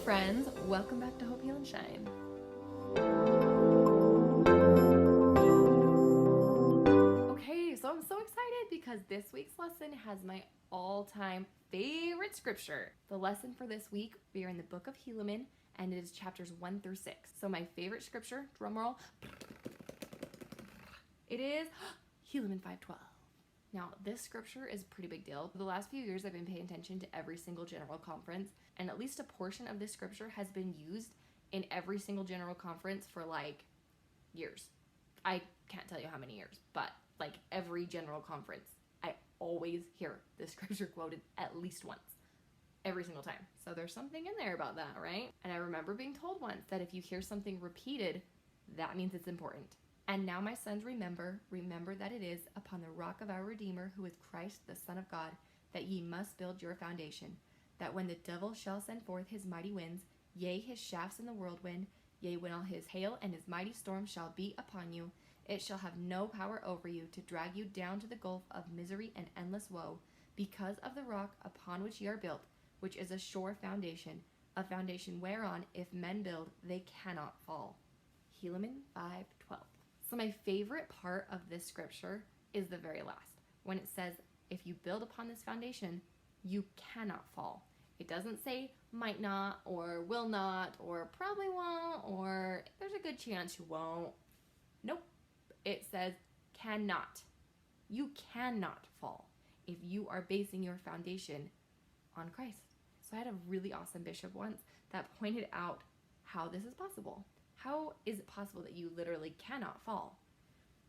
friends, welcome back to Hope, Heal, and Shine. Okay, so I'm so excited because this week's lesson has my all-time favorite scripture. The lesson for this week, we are in the book of Helaman, and it is chapters 1 through 6. So my favorite scripture, drumroll, it is Helaman 5:12. Now, this scripture is a pretty big deal. For the last few years, I've been paying attention to every single general conference, and at least a portion of this scripture has been used in every single general conference for like years. I can't tell you how many years, but like every general conference, I always hear this scripture quoted at least once, every single time. So there's something in there about that, right? And I remember being told once that if you hear something repeated, that means it's important. And now, my sons, remember that it is upon the rock of our Redeemer, who is Christ, the Son of God, that ye must build your foundation, that when the devil shall send forth his mighty winds, yea, his shafts in the whirlwind, yea, when all his hail and his mighty storm shall be upon you, it shall have no power over you to drag you down to the gulf of misery and endless woe, because of the rock upon which ye are built, which is a sure foundation, a foundation whereon if men build, they cannot fall. Helaman 5:12. So my favorite part of this scripture is the very last, when it says, if you build upon this foundation, you cannot fall. It doesn't say might not, or will not, or probably won't, or there's a good chance you won't. Nope. It says cannot. You cannot fall if you are basing your foundation on Christ. So I had a really awesome bishop once that pointed out how this is possible. How is it possible that you literally cannot fall?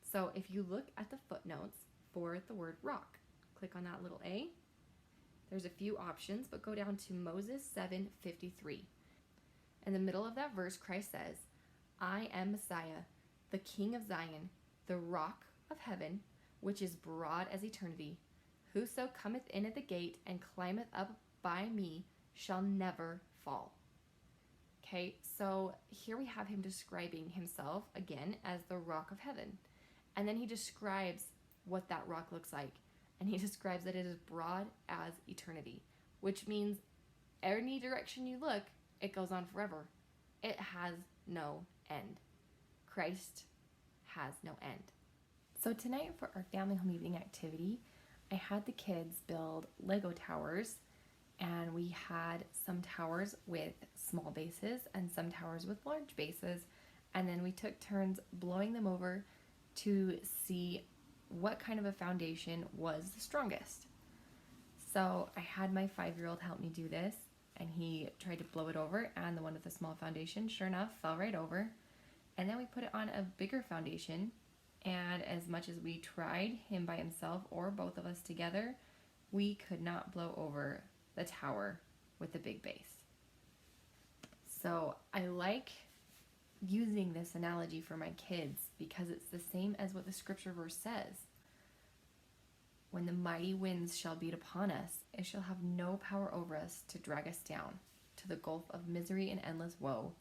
So if you look at the footnotes for the word rock, click on that little A. There's a few options, but go down to Moses 7:53. In the middle of that verse, Christ says, I am Messiah, the King of Zion, the rock of heaven, which is broad as eternity. Whoso cometh in at the gate and climbeth up by me shall never fall. Okay, so here we have him describing himself again as the rock of heaven. And then he describes what that rock looks like. And he describes that it is broad as eternity, which means any direction you look, it goes on forever. It has no end. Christ has no end. So tonight for our family home evening activity, I had the kids build Lego towers. And we had some towers with small bases and some towers with large bases. And then we took turns blowing them over to see what kind of a foundation was the strongest. So I had my 5-year-old help me do this, and he tried to blow it over, and the one with the small foundation, sure enough, fell right over. And then we put it on a bigger foundation, and as much as we tried, him by himself or both of us together, we could not blow over the tower with the big base. So I like using this analogy for my kids because it's the same as what the scripture verse says. When the mighty winds shall beat upon us, it shall have no power over us to drag us down to the gulf of misery and endless woe,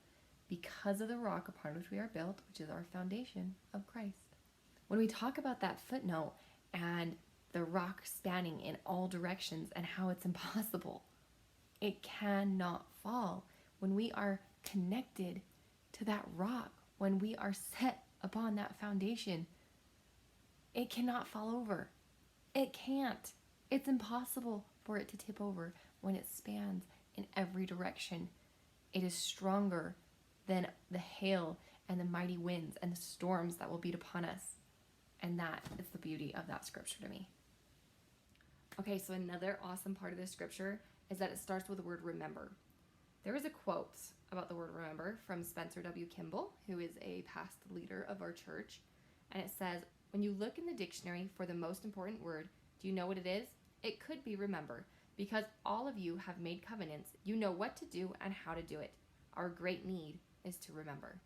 because of the rock upon which we are built, which is our foundation of Christ. When we talk about that footnote and the rock spanning in all directions and how it's impossible, it cannot fall. When we are connected to that rock, when we are set upon that foundation, it cannot fall over. It can't. It's impossible for it to tip over when it spans in every direction. It is stronger than the hail and the mighty winds and the storms that will beat upon us. And that is the beauty of that scripture to me. Okay, so another awesome part of this scripture is that it starts with the word remember. There is a quote about the word remember from Spencer W. Kimball, who is a past leader of our church. And it says, when you look in the dictionary for the most important word, do you know what it is? It could be remember, because all of you have made covenants. You know what to do and how to do it. Our great need is to remember.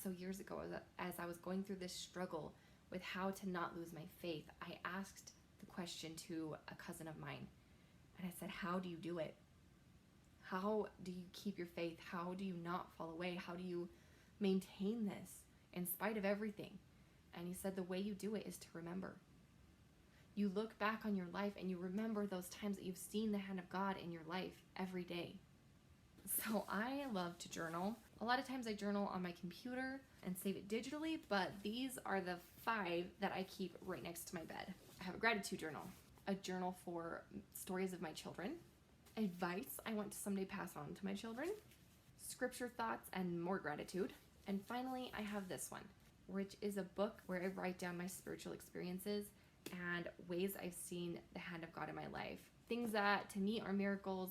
So years ago, as I was going through this struggle with how to not lose my faith, I asked the question to a cousin of mine. And I said, how do you do it? How do you keep your faith? How do you not fall away? How do you maintain this in spite of everything? And he said, the way you do it is to remember. You look back on your life and you remember those times that you've seen the hand of God in your life every day. So I love to journal. A lot of times I journal on my computer and save it digitally, but these are the 5 that I keep right next to my bed. I have a gratitude journal, a journal for stories of my children, advice I want to someday pass on to my children, scripture thoughts and more gratitude, and finally I have this one, which is a book where I write down my spiritual experiences and ways I've seen the hand of God in my life. Things that to me are miracles,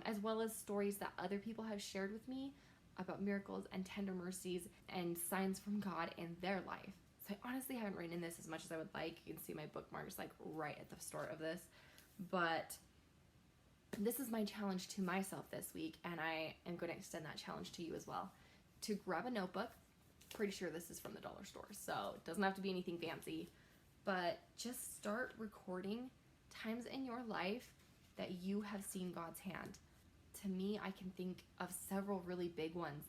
as well as stories that other people have shared with me about miracles and tender mercies and signs from God in their life. So I honestly haven't written in this as much as I would like. You can see my bookmarks like right at the start of this. But this is my challenge to myself this week, and I am going to extend that challenge to you as well. To grab a notebook. Pretty sure this is from the dollar store, so it doesn't have to be anything fancy. But just start recording times in your life that you have seen God's hand. To me, I can think of several really big ones,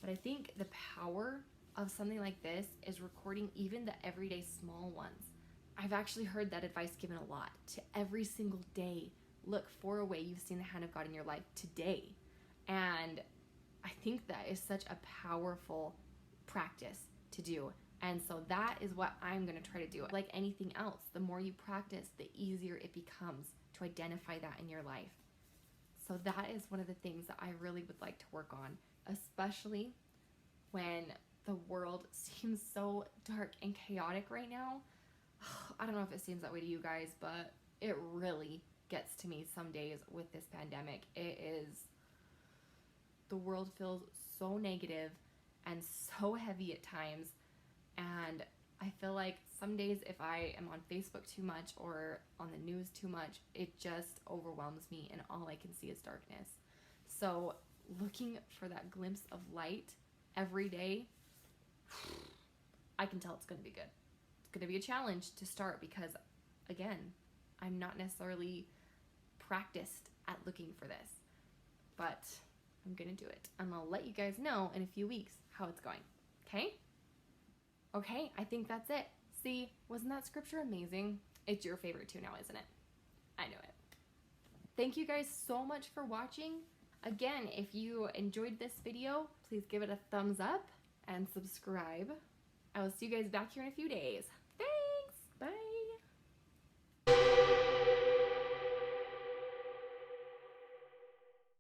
but I think the power of something like this is recording even the everyday small ones. I've actually heard that advice given a lot. To every single day, look for a way you've seen the hand of God in your life today. And I think that is such a powerful practice to do. And so that is what I'm going to try to do. Like anything else, the more you practice, the easier it becomes to identify that in your life. So that is one of the things that I really would like to work on, especially when the world seems so dark and chaotic right now. I don't know if it seems that way to you guys, but it really gets to me some days with this pandemic. The world feels so negative and so heavy at times. And I feel like some days if I am on Facebook too much or on the news too much, it just overwhelms me and all I can see is darkness. So looking for that glimpse of light every day, I can tell it's going to be good. It's going to be a challenge to start because, again, I'm not necessarily practiced at looking for this, but I'm going to do it. And I'll let you guys know in a few weeks how it's going. Okay? Okay, I think that's it. See, wasn't that scripture amazing? It's your favorite too now, isn't it? I knew it. Thank you guys so much for watching. Again, if you enjoyed this video, please give it a thumbs up and subscribe. I will see you guys back here in a few days. Thanks!